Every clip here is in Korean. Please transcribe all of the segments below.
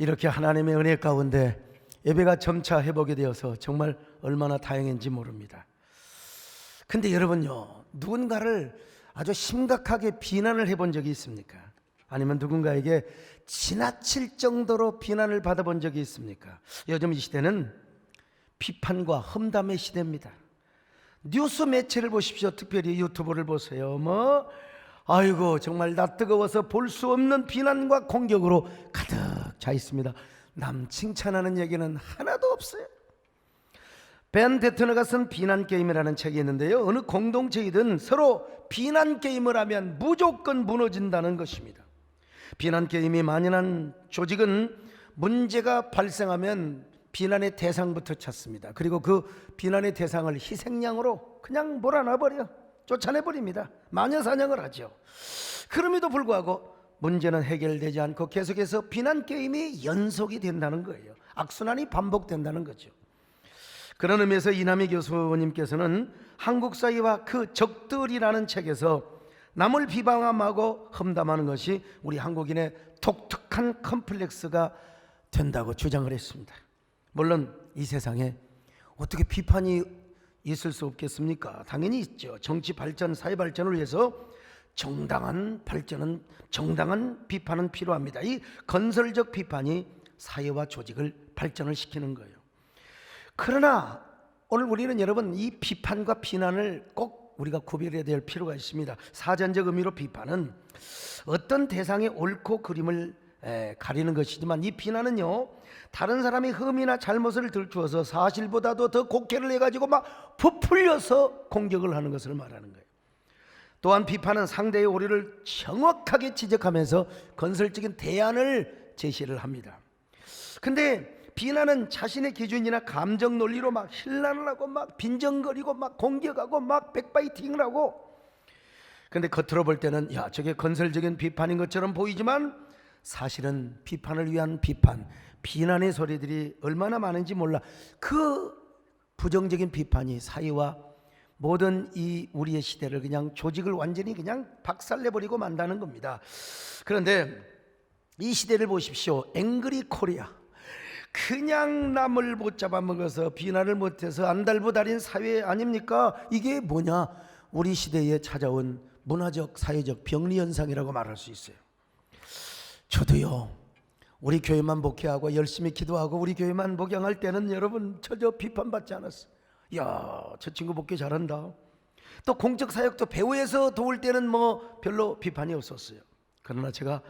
이렇게 하나님의 은혜 가운데 예배가 점차 회복이 되어서 정말 얼마나 다행인지 모릅니다. 근데 여러분요, 누군가를 아주 심각하게 비난을 해본 적이 있습니까? 아니면 누군가에게 지나칠 정도로 비난을 받아본 적이 있습니까? 요즘 이 시대는 비판과 험담의 시대입니다. 뉴스 매체를 보십시오. 특별히 유튜브를 보세요. 아이고 정말 나 뜨거워서 볼 수 없는 비난과 공격으로 가득 차 있습니다. 남 칭찬하는 얘기는 하나도 없어요. 벤 데트너가 쓴 비난 게임이라는 책이 있는데요, 어느 공동체이든 서로 비난 게임을 하면 무조건 무너진다는 것입니다. 비난 게임이 만연한 조직은 문제가 발생하면 비난의 대상부터 찾습니다. 그리고 그 비난의 대상을 희생양으로 그냥 몰아놔버려, 쫓아내버립니다. 마녀사냥을 하죠. 그럼에도 불구하고 문제는 해결되지 않고 계속해서 비난 게임이 연속이 된다는 거예요. 악순환이 반복된다는 거죠. 그런 의미에서 이남희 교수님께서는 한국 사회와 그 적들이라는 책에서 남을 비방하고 험담하는 것이 우리 한국인의 독특한 컴플렉스가 된다고 주장을 했습니다. 물론 이 세상에 어떻게 비판이 있을 수 없겠습니까? 당연히 있죠. 정치 발전, 사회 발전을 위해서 정당한 발전은, 정당한 비판은 필요합니다. 이 건설적 비판이 사회와 조직을 발전을 시키는 거예요. 그러나 오늘 우리는 여러분 이 비판과 비난을 꼭 우리가 구별해야 될 필요가 있습니다. 사전적 의미로 비판은 어떤 대상의 옳고 그름을 가리는 것이지만, 이 비난은요, 다른 사람의 흠이나 잘못을 들추어서 사실보다도 더 곡해를 해가지고 막 부풀려서 공격을 하는 것을 말하는 거예요. 또한 비판은 상대의 오류를 정확하게 지적하면서 건설적인 대안을 제시를 합니다. 근데 비난은 자신의 기준이나 감정 논리로 막 힐난을 하고 막 빈정거리고 막 공격하고 막 백바이팅을 하고, 근데 겉으로 볼 때는 야, 저게 건설적인 비판인 것처럼 보이지만 사실은 비판을 위한 비판, 비난의 소리들이 얼마나 많은지 몰라. 그 부정적인 비판이 사회와 모든 이 우리의 시대를 그냥 조직을 완전히 그냥 박살내버리고 만다는 겁니다. 그런데 이 시대를 보십시오. 앵그리 코리아, 그냥 남을 못 잡아먹어서 비난을 못해서 안달부달인 사회 아닙니까? 이게 뭐냐? 우리 시대에 찾아온 문화적 사회적 병리현상이라고 말할 수 있어요. 저도요, 우리 교회만 목회하고 열심히 기도하고 우리 교회만 목양할 때는 여러분 전혀 비판받지 않았어요. 야, 저 친구 목회 잘한다. 또 공적 사역도 배후에서 도울 때는 별로 비판이 없었어요. 그러나 제가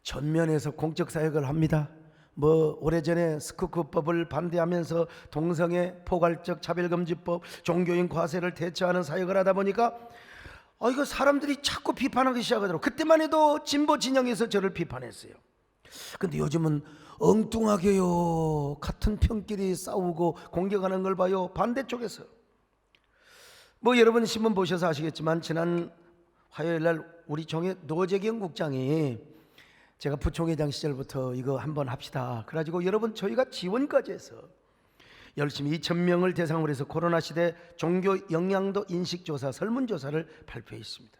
전면에서 공적 사역을 합니다. 오래전에 스쿠크법을 반대하면서 동성애 포괄적 차별금지법, 종교인 과세를 대처하는 사역을 하다 보니까 이거 사람들이 자꾸 비판하기 시작하더라고요. 그때만 해도 진보 진영에서 저를 비판했어요. 근데 요즘은 엉뚱하게요, 같은 편끼리 싸우고 공격하는 걸 봐요, 반대쪽에서. 여러분 신문 보셔서 아시겠지만 지난 화요일날 우리 종의 노재경 국장이 제가 부총회장 시절부터 이거 한번 합시다 그래가지고 여러분 저희가 지원까지 해서 열심히 2,000명을 대상으로 해서 코로나 시대 종교 영향도 인식조사 설문조사를 발표했습니다.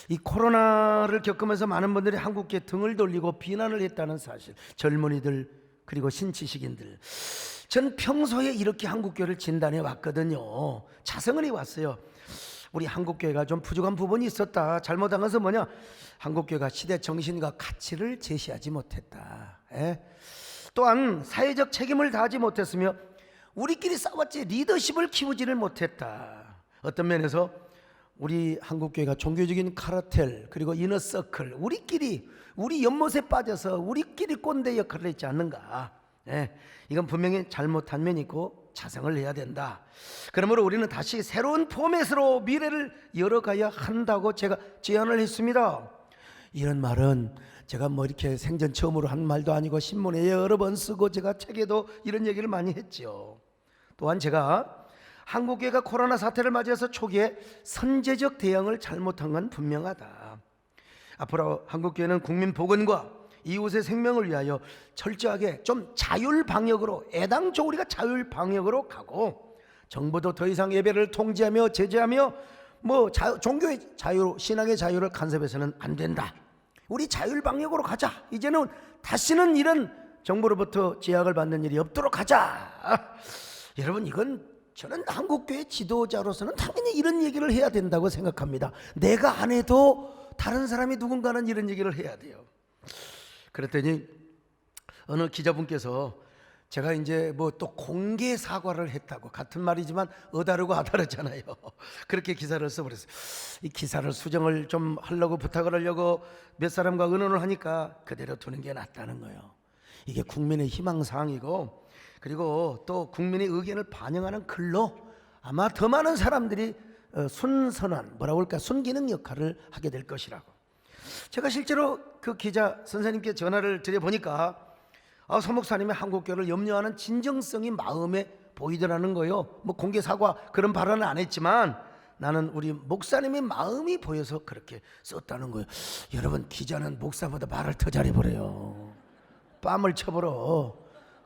이 코로나를 겪으면서 많은 분들이 한국에 등을 돌리고 비난을 했다는 사실, 젊은이들 그리고 신치식인들, 전 평소에 이렇게 한국교회를 진단해 왔거든요. 자성을 해왔어요. 우리 한국교회가 좀 부족한 부분이 있었다. 잘못한 것은 뭐냐? 한국교회가 시대 정신과 가치를 제시하지 못했다. 또한 사회적 책임을 다하지 못했으며 우리끼리 싸웠지 리더십을 키우지를 못했다. 어떤 면에서 우리 한국교회가 종교적인 카르텔 그리고 이너서클, 우리 연못에 빠져서 우리끼리 꼰대 역할을 했지 않는가. 이건 분명히 잘못한 면이 있고 자성을 해야 된다. 그러므로 우리는 다시 새로운 포맷으로 미래를 열어가야 한다고 제가 제안을 했습니다. 이런 말은 제가 이렇게 생전 처음으로 한 말도 아니고 신문에 여러 번 쓰고 제가 책에도 이런 얘기를 많이 했죠. 또한 제가 한국교회가 코로나 사태를 맞이해서 초기에 선제적 대응을 잘못한 건 분명하다. 앞으로 한국교회는 국민 복원과 이웃의 생명을 위하여 철저하게 좀 자율 방역으로, 애당초 우리가 자율 방역으로 가고, 정부도 더 이상 예배를 통제하며 제재하며 종교의 자유, 신앙의 자유를 간섭해서는 안 된다. 우리 자율 방역으로 가자. 이제는 다시는 이런 정부로부터 제약을 받는 일이 없도록 하자. 여러분, 이건 저는 한국교회 지도자로서는 당연히 이런 얘기를 해야 된다고 생각합니다. 내가 안 해도 다른 사람이 누군가는 이런 얘기를 해야 돼요. 그랬더니 어느 기자분께서 제가 이제 뭐 또 공개 사과를 했다고, 같은 말이지만 어다르고 아다르잖아요. 그렇게 기사를 써버렸어요. 이 기사를 수정을 좀 하려고 부탁을 하려고 몇 사람과 의논을 하니까 그대로 두는 게 낫다는 거예요. 이게 국민의 희망사항이고, 그리고 또 국민의 의견을 반영하는 글로 아마 더 많은 사람들이 순선한, 뭐라고 할까, 순기능 역할을 하게 될 것이라고. 제가 실제로 그 기자 선생님께 전화를 드려보니까 서 목사님의 한국교회를 염려하는 진정성이 마음에 보이더라는 거예요. 뭐 공개 사과 그런 발언은 안 했지만 나는 우리 목사님의 마음이 보여서 그렇게 썼다는 거예요. 여러분, 기자는 목사보다 말을 더 잘해버려요. 뺨을 쳐버려.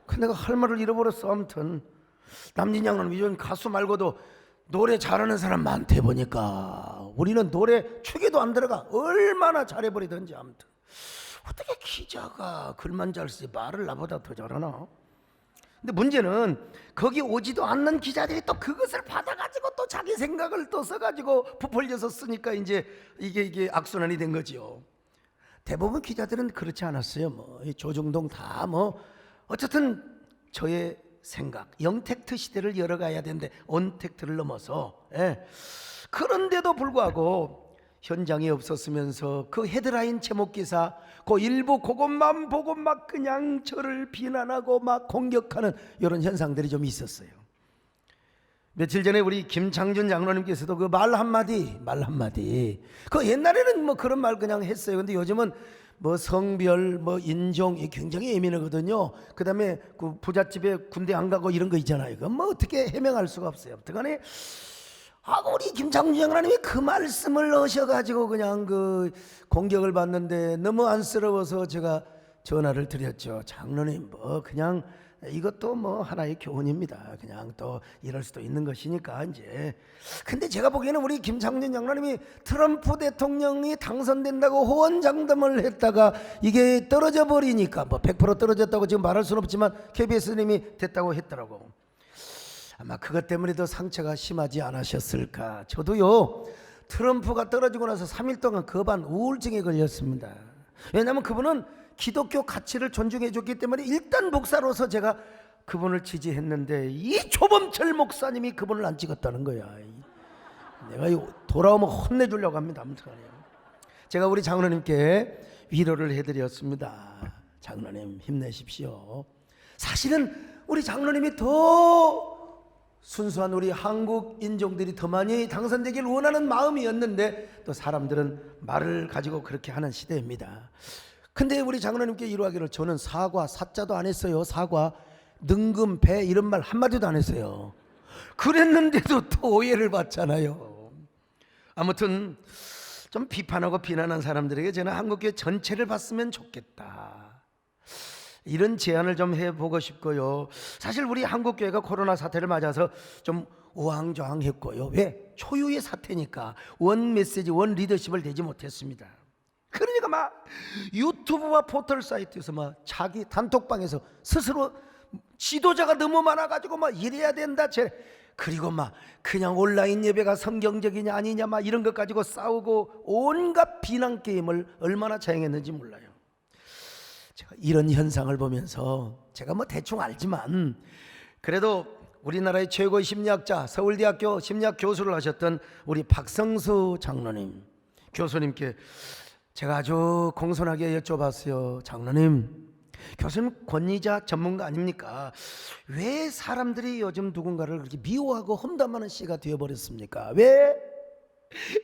근데 내가 할 말을 잃어버렸어. 아무튼 남진양은 요즘 가수 말고도 노래 잘하는 사람 많대 보니까. 우리는 노래 축에도 안 들어가. 얼마나 잘해버리든지. 아무튼 어떻게 기자가 글만 잘 쓰지 말을 나보다 더 잘하나? 근데 문제는 거기 오지도 않는 기자들이 또 그것을 받아가지고 또 자기 생각을 또 써가지고 부풀려서 쓰니까 이제 이게 악순환이 된 거지요. 대부분 기자들은 그렇지 않았어요. 뭐 조중동 다 뭐 어쨌든 저의 생각, 영택트 시대를 열어가야 되는데 언택트를 넘어서, 그런데도 불구하고 현장에 없었으면서 그 헤드라인 제목 기사 그 일부 그것만 보고 막 그냥 저를 비난하고 막 공격하는 이런 현상들이 좀 있었어요. 며칠 전에 우리 김창준 장로님께서도 그 말 한마디 그 옛날에는 뭐 그런 말 그냥 했어요. 근데 요즘은 뭐 성별, 뭐 인종이 굉장히 예민하거든요. 그 다음에 그 부잣집에 군대 안 가고 이런 거 있잖아요. 그건 뭐 어떻게 해명할 수가 없어요. 어떡하네. 우리 김창준 장로님이 그 말씀을 넣으셔가지고 그냥 그 공격을 받는데 너무 안쓰러워서 제가 전화를 드렸죠. 장로님, 뭐 그냥 이것도 뭐 하나의 교훈입니다. 그냥 또 이럴 수도 있는 것이니까 이제. 근데 제가 보기에는 우리 김창준 장로님이 트럼프 대통령이 당선된다고 호언장담을 했다가 이게 떨어져 버리니까, 뭐 100% 떨어졌다고 지금 말할 수는 없지만 KBS님이 됐다고 했더라고. 아마 그것 때문에도 상처가 심하지 않으셨을까. 저도요, 트럼프가 떨어지고 나서 3일 동안 거반 우울증에 걸렸습니다. 왜냐하면 그분은 기독교 가치를 존중해 줬기 때문에 일단 목사로서 제가 그분을 지지했는데 이 조범철 목사님이 그분을 안 찍었다는 거야. 내가 돌아오면 혼내주려고 합니다. 아무튼 제가 우리 장로님께 위로를 해드렸습니다. 장로님 힘내십시오. 사실은 우리 장로님이 더 순수한 우리 한국 인종들이 더 많이 당선되길 원하는 마음이었는데 또 사람들은 말을 가지고 그렇게 하는 시대입니다. 근데 우리 장로님께 이루하기를 저는 사과, 사자도 안 했어요. 사과, 능금, 배 이런 말 한마디도 안 했어요. 그랬는데도 또 오해를 받잖아요. 아무튼 좀 비판하고 비난한 사람들에게 저는 한국교회 전체를 봤으면 좋겠다, 이런 제안을 좀 해보고 싶고요. 사실 우리 한국교회가 코로나 사태를 맞아서 좀 우왕좌왕했고요. 왜? 초유의 사태니까 원 메시지, 원 리더십을 내지 못했습니다. 그러니까 막 유튜브와 포털 사이트에서 막 자기 단톡방에서 스스로 지도자가 너무 많아가지고 막 이래야 된다, 그리고 막 그냥 온라인 예배가 성경적이냐 아니냐 막 이런 것 가지고 싸우고 온갖 비난 게임을 얼마나 자행했는지 몰라요. 제가 이런 현상을 보면서 제가 뭐 대충 알지만 그래도 우리나라의 최고의 심리학자, 서울대학교 심리학 교수를 하셨던 우리 박성수 장로님, 교수님께 제가 아주 공손하게 여쭤봤어요. 장로님, 교수님 권위자 전문가 아닙니까? 왜 사람들이 요즘 누군가를 그렇게 미워하고 험담하는 씨가 되어버렸습니까? 왜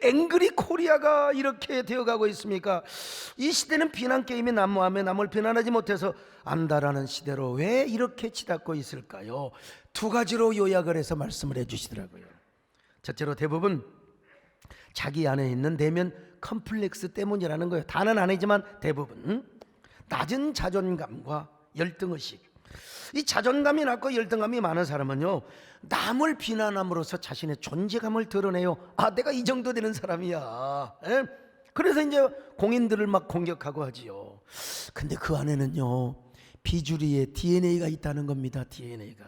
앵그리 코리아가 이렇게 되어가고 있습니까? 이 시대는 비난 게임이 난무하며 남을 비난하지 못해서 안다라는 시대로 왜 이렇게 치닫고 있을까요? 두 가지로 요약을 해서 말씀을 해주시더라고요. 첫째로 대부분 자기 안에 있는 내면 컴플렉스 때문이라는 거예요. 다는 아니지만 대부분 낮은 자존감과 열등의식. 이 자존감이 낮고 열등감이 많은 사람은요, 남을 비난함으로써 자신의 존재감을 드러내요. 내가 이 정도 되는 사람이야. 그래서 이제 공인들을 막 공격하고 하지요. 근데 그 안에는요, 비주류에 DNA가 있다는 겁니다. DNA가.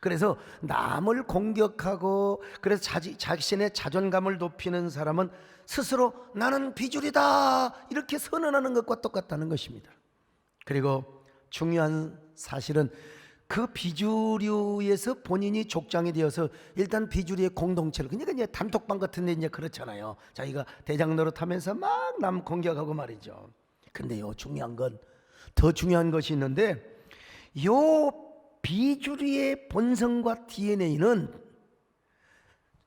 그래서 남을 공격하고 그래서 자신의 자존감을 높이는 사람은 스스로 나는 비주류다 이렇게 선언하는 것과 똑같다는 것입니다. 그리고 중요한 사실은 그 비주류에서 본인이 족장이 되어서 일단 비주류의 공동체를, 그러니까 이제 단톡방 같은 데 이제 그렇잖아요. 자기가 대장 노릇하면서 막 남 공격하고 말이죠. 근데요, 더 중요한 것이 있는데, 요 비주류의 본성과 DNA는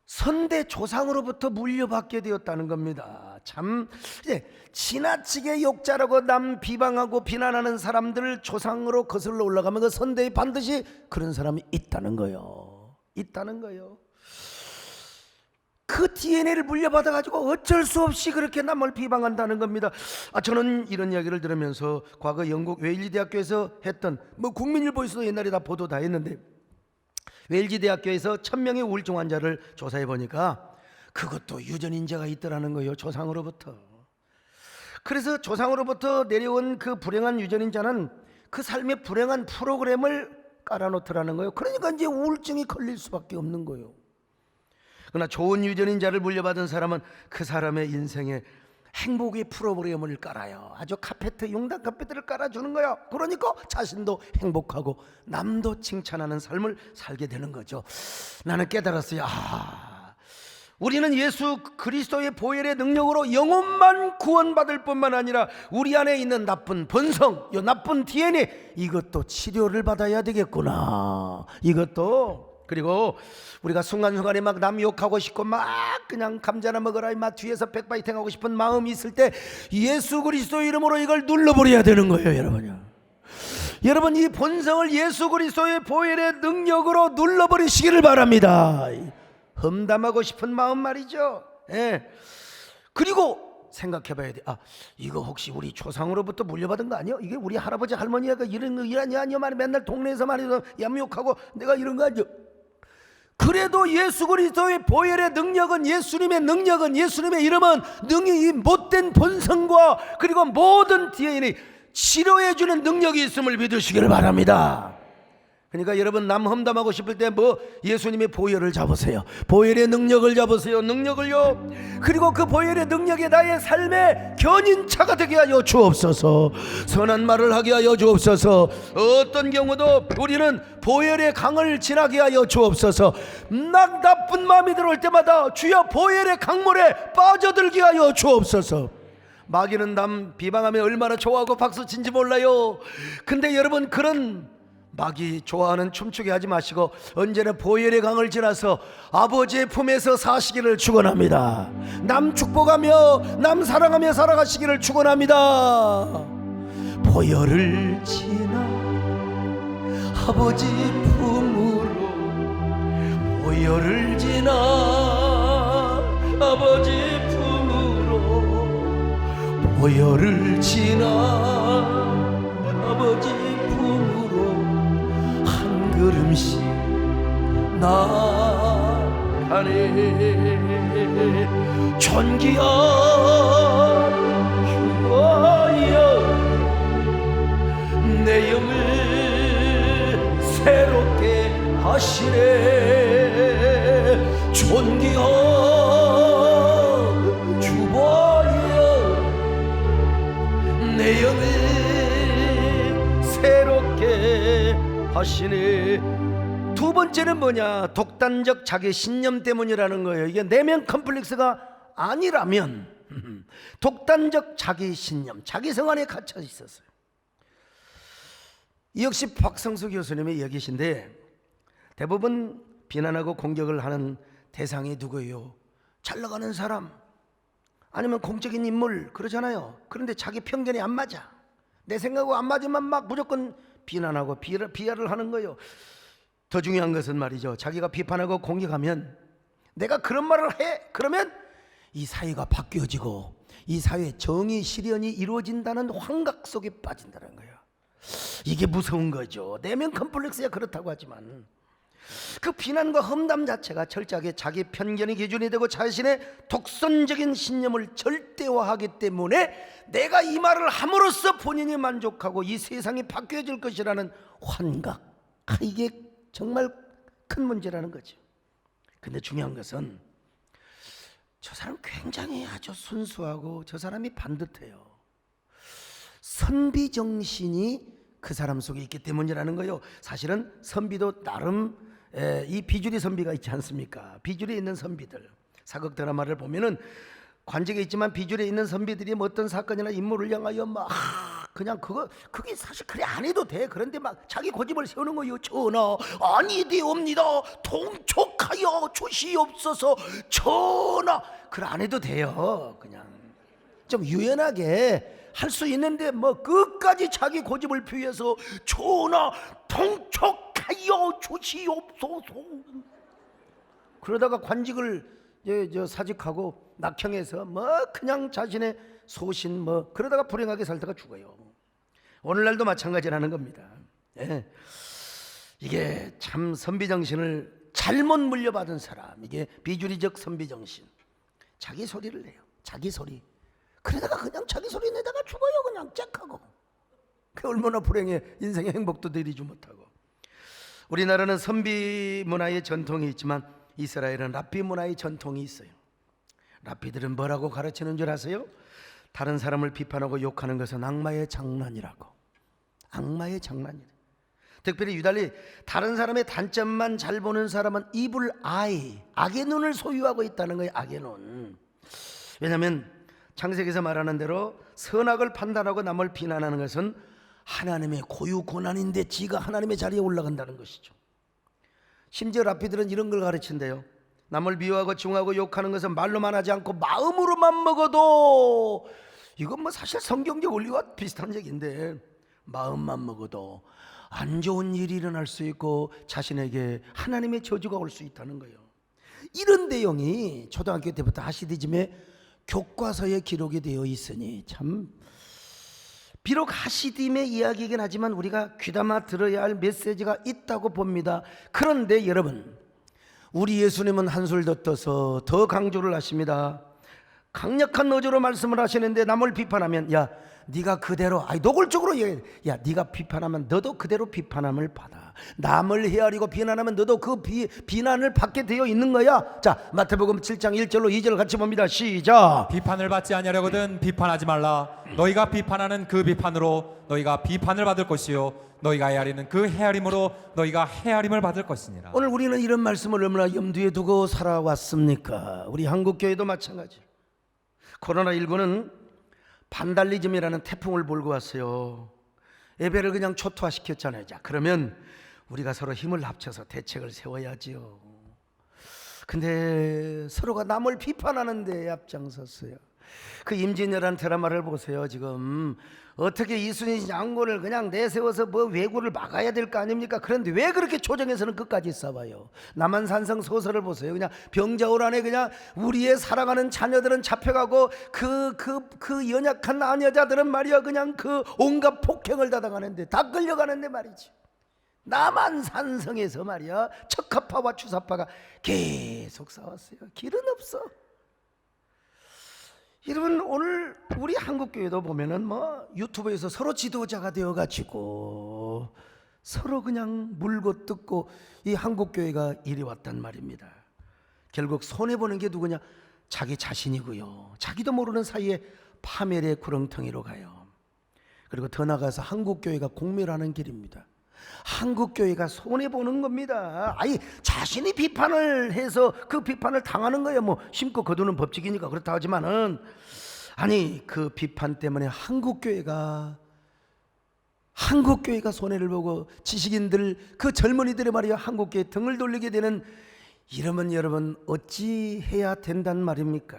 선대 조상으로부터 물려받게 되었다는 겁니다. 참 이제 지나치게 욕자라고 남 비방하고 비난하는 사람들을 조상으로 거슬러 올라가면 그 선대에 반드시 그런 사람이 있다는 거예요. 그 DNA를 물려받아 가지고 어쩔 수 없이 그렇게 남을 비방한다는 겁니다. 저는 이런 이야기를 들으면서 과거 영국 웨일즈 대학교에서 했던, 국민일보에서도 옛날에 다 보도 다 했는데, 웨일즈 대학교에서 1000명의 우울증 환자를 조사해 보니까 그것도 유전인자가 있더라는 거예요. 조상으로부터. 그래서 조상으로부터 내려온 그 불행한 유전인자는 그 삶의 불행한 프로그램을 깔아놓더라는 거예요. 그러니까 이제 우울증이 걸릴 수밖에 없는 거예요. 그러나 좋은 유전인자를 물려받은 사람은 그 사람의 인생에 행복의 프로그램을 깔아요. 아주 용단 카페트를 깔아주는 거예요. 그러니까 자신도 행복하고 남도 칭찬하는 삶을 살게 되는 거죠. 나는 깨달았어요. 우리는 예수 그리스도의 보혈의 능력으로 영혼만 구원받을 뿐만 아니라 우리 안에 있는 나쁜 본성, 이 나쁜 DNA, 이것도 치료를 받아야 되겠구나. 그리고 우리가 순간순간에 막 남 욕하고 싶고 막 그냥 감자나 먹어라 막 뒤에서 백바이팅 하고 싶은 마음이 있을 때 예수 그리스도 이름으로 이걸 눌러버려야 되는 거예요. 여러분 이 본성을 예수 그리스도의 보혈의 능력으로 눌러버리시기를 바랍니다. 험담하고 싶은 마음 말이죠. 그리고 생각해 봐야 돼. 이거 혹시 우리 조상으로부터 물려받은 거 아니야? 이게 우리 할아버지 할머니가 이런 거 아니야? 맨날 동네에서 말이야 얌욕하고 내가 이런 거 아니야? 그래도 예수 그리스도의 보혈의 능력은, 예수님의 능력은, 예수님의 이름은 이 못된 본성과 그리고 모든 DNA 치료해주는 능력이 있음을 믿으시기를 바랍니다. 그러니까 여러분 남 험담하고 싶을 때 예수님의 보혈을 잡으세요. 보혈의 능력을 잡으세요. 능력을요. 그리고 그 보혈의 능력이 나의 삶의 견인차가 되게 하여 주옵소서. 선한 말을 하게 하여 주옵소서. 어떤 경우도 우리는 보혈의 강을 지나게 하여 주옵소서. 나쁜 마음이 들어올 때마다 주여 보혈의 강물에 빠져들게 하여 주옵소서. 마귀는 남 비방하면 얼마나 좋아하고 박수 친지 몰라요. 근데 여러분 그런 마귀 좋아하는 춤추게 하지 마시고 언제나 보혈의 강을 지나서 아버지의 품에서 사시기를 축원합니다. 남 축복하며 남 사랑하며 살아가시기를 축원합니다. 보혈을 지나 아버지 품으로, 보혈을 지나 아버지 품으로, 보혈을 지나 아버지 걸음씩 나가네. 존귀한 주여 내 영을 새롭게 하시네. 존귀한 주여 내 영을 새롭게 하시네. 두 번째는 뭐냐? 독단적 자기 신념 때문이라는 거예요. 이게 내면 컴플렉스가 아니라면 독단적 자기 신념, 자기성 안에 갇혀 있었어요. 이 역시 박성수 교수님의 얘기신데 대부분 비난하고 공격을 하는 대상이 누구예요? 잘 나가는 사람 아니면 공적인 인물 그러잖아요. 그런데 자기 편견이 안 맞아. 내 생각하고 안 맞으면 막 무조건 비난하고 비하를 하는 거예요. 더 중요한 것은 말이죠, 자기가 비판하고 공격하면 내가 그런 말을 해 그러면 이 사회가 바뀌어지고 이 사회의 정의 실현이 이루어진다는 환각 속에 빠진다는 거예요. 이게 무서운 거죠. 내면 컴플렉스야 그렇다고 하지만 그 비난과 험담 자체가 철저하게 자기 편견의 기준이 되고 자신의 독선적인 신념을 절대화하기 때문에 내가 이 말을 함으로써 본인이 만족하고 이 세상이 바뀌어질 것이라는 환각, 이게 정말 큰 문제라는 거죠. 근데 중요한 것은 저 사람 굉장히 아주 순수하고 저 사람이 반듯해요. 선비정신이 그 사람 속에 있기 때문이라는 거예요. 사실은 선비도 나름 이 비주리 선비가 있지 않습니까? 비주리에 있는 선비들, 사극 드라마를 보면은 관직에 있지만 비주리에 있는 선비들이 뭐 어떤 사건이나 임무를 향하여 막 그냥 그게 사실 그래 안 해도 돼. 그런데 막 자기 고집을 세우는 거예요. 전하 아니되옵니다. 통촉하여 주시옵소서. 전하 그래 안 해도 돼요. 그냥 좀 유연하게 할 수 있는데 뭐 끝까지 자기 고집을 피해서 전하 통촉하여 주시옵소서. 그러다가 관직을 사직하고 낙형해서 뭐 그냥 자신의 소신 뭐 그러다가 불행하게 살다가 죽어요. 오늘날도 마찬가지라는 겁니다. 예. 이게 참 선비정신을 잘못 물려받은 사람, 이게 비주리적 선비정신. 자기 소리를 내요. 자기 소리. 그러다가 그냥 자기 소리 내다가 죽어요. 그냥 짝하고. 그 얼마나 불행해. 인생의 행복도 누리지 못하고. 우리나라는 선비 문화의 전통이 있지만 이스라엘은 랍비 문화의 전통이 있어요. 랍비들은 뭐라고 가르치는 줄 아세요? 다른 사람을 비판하고 욕하는 것은 악마의 장난이라고. 악마의 장난이래. 특별히 유달리 다른 사람의 단점만 잘 보는 사람은 이불 아이, 악의 눈을 소유하고 있다는 거예요. 악의 눈. 왜냐하면 창세기에서 말하는 대로 선악을 판단하고 남을 비난하는 것은 하나님의 고유 고난인데 지가 하나님의 자리에 올라간다는 것이죠. 심지어 랍비들은 이런 걸 가르친대요. 남을 미워하고 증오하고 욕하는 것은 말로만 하지 않고 마음으로만 먹어도, 이건 뭐 사실 성경적 원리와 비슷한 얘기인데, 마음만 먹어도 안 좋은 일이 일어날 수 있고 자신에게 하나님의 저주가 올 수 있다는 거예요. 이런 내용이 초등학교 때부터 하시디즘에 교과서에 기록이 되어 있으니 참, 비록 하시딤의 이야기이긴 하지만 우리가 귀담아 들어야 할 메시지가 있다고 봅니다. 그런데 여러분, 우리 예수님은 한술 더 떠서 더 강조를 하십니다. 강력한 어조로 말씀을 하시는데 남을 비판하면 야 네가 그대로 노골적으로 얘기해. 야 네가 비판하면 너도 그대로 비판함을 받아. 남을 헤아리고 비난하면 너도 그 비난을 받게 되어 있는 거야. 자, 마태복음 7장 1절로 2절 같이 봅니다. 시작. 비판을 받지 아니하려거든 비판하지 말라. 너희가 비판하는 그 비판으로 너희가 비판을 받을 것이요 너희가 헤아리는 그 헤아림으로 너희가 헤아림을 받을 것이니라. 오늘 우리는 이런 말씀을 얼마나 염두에 두고 살아왔습니까? 우리 한국교회도 마찬가지. 코로나19는 반달리즘이라는 태풍을 몰고 왔어요. 예배를 그냥 초토화시켰잖아요. 자, 그러면 우리가 서로 힘을 합쳐서 대책을 세워야지요. 근데 서로가 남을 비판하는데 앞장섰어요. 그 임진왜란 드라마를 보세요. 지금 어떻게 이순신 장군을 그냥 내세워서 뭐 왜구를 막아야 될 거 아닙니까? 그런데 왜 그렇게 조정에서는 끝까지 싸워요? 남한산성 소설을 보세요. 그냥 병자호란 안에 그냥 우리의 사랑하는 자녀들은 잡혀가고 그 연약한 아녀자들은 말이야 그냥 그 온갖 폭행을 당하는데 다 끌려가는데 말이지. 남한산성에서 말이야 척하파와 추사파가 계속 싸웠어요. 길은 없어. 여러분, 오늘 우리 한국교회도 보면은 뭐 유튜브에서 서로 지도자가 되어가지고 서로 그냥 물고 뜯고 이 한국교회가 이리 왔단 말입니다. 결국 손해보는 게 누구냐? 자기 자신이고요. 자기도 모르는 사이에 파멸의 구렁텅이로 가요. 그리고 더 나아가서 한국교회가 공멸하는 길입니다. 한국교회가 손해보는 겁니다. 자신이 비판을 해서 그 비판을 당하는 거예요. 뭐 심고 거두는 법칙이니까 그렇다 하지만은 그 비판 때문에 한국교회가 손해를 보고 지식인들 그 젊은이들이 말이야 한국교회 등을 돌리게 되는, 이러면 여러분 어찌 해야 된단 말입니까?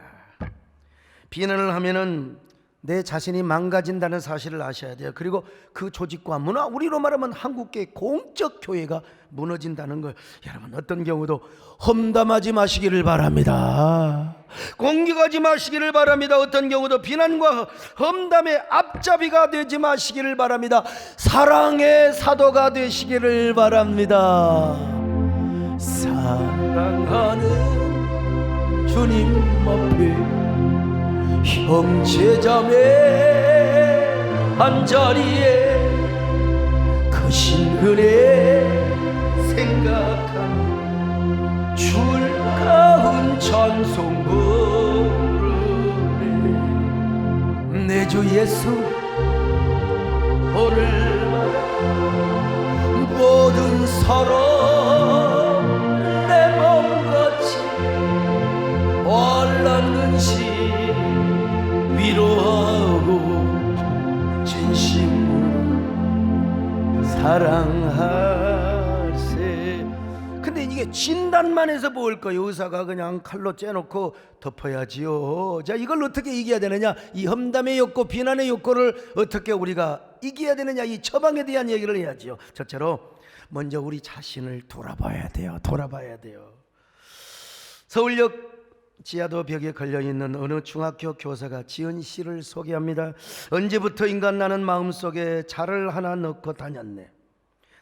비난을 하면은 내 자신이 망가진다는 사실을 아셔야 돼요. 그리고 그 조직과 문화, 우리로 말하면 한국교회 공적 교회가 무너진다는 걸 여러분 어떤 경우도 험담하지 마시기를 바랍니다. 공격하지 마시기를 바랍니다. 어떤 경우도 비난과 험담의 앞잡이가 되지 마시기를 바랍니다. 사랑의 사도가 되시기를 바랍니다. 사랑하는 주님 앞에 형제자매 한자리에 크신 은혜 생각하며 주를 가운 찬송 부르네. 내 주 예수 오늘마다 모든 사람 내 몸같이 얼른 근심 위로하고 진심으로 사랑하세. 근데 이게 진단만 해서 뭘 거예요? 의사가 그냥 칼로 째놓고 덮어야지요. 자, 이걸 어떻게 이겨야 되느냐? 이 험담의 욕구, 비난의 욕구를 어떻게 우리가 이겨야 되느냐? 이 처방에 대한 얘기를 해야지요. 첫째로 먼저 우리 자신을 돌아봐야 돼요. 서울역 지하도 벽에 걸려있는 어느 중학교 교사가 지은 시를 소개합니다. 언제부터인가 나는 마음속에 자를 하나 넣고 다녔네.